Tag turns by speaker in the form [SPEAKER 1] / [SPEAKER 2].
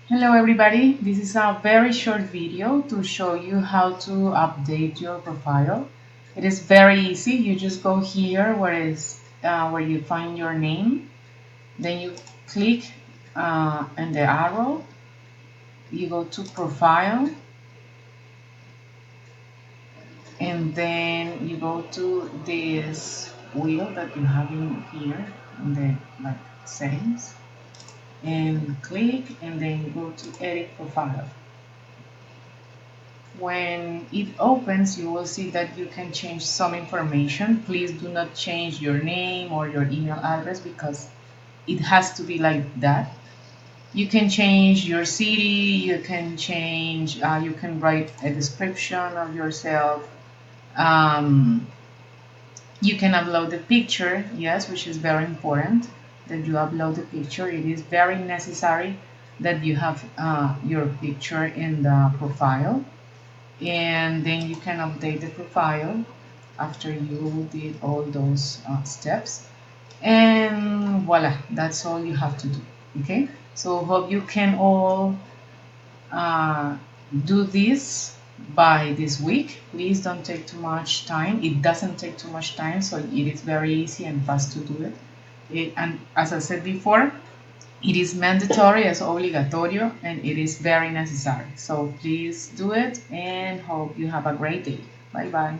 [SPEAKER 1] Hello everybody, this is a very short video to show you how to update your profile. It is very easy. You just go here where you find your name, then you click on the arrow, you go to profile, and then you go to this wheel that you have in here in the settings, and click, and then you go to edit profile. When it opens, you will see that you can change some information. Please do not change your name or your email address because it has to be like that. You can change your city, you can write a description of yourself. Um, you can upload the picture, yes, which is very important that you upload the picture. It is very necessary that you have your picture in the profile, and then you can update the profile after you did all those steps, and voila, that's all you have to do. Okay, so hope you can all uh, do this by this week. Please don't take too much time. It doesn't take too much time, so it is very easy and fast to do it, and as I said before, it is mandatory, es obligatorio, and it is very necessary. So please do it and hope you have a great day. Bye bye.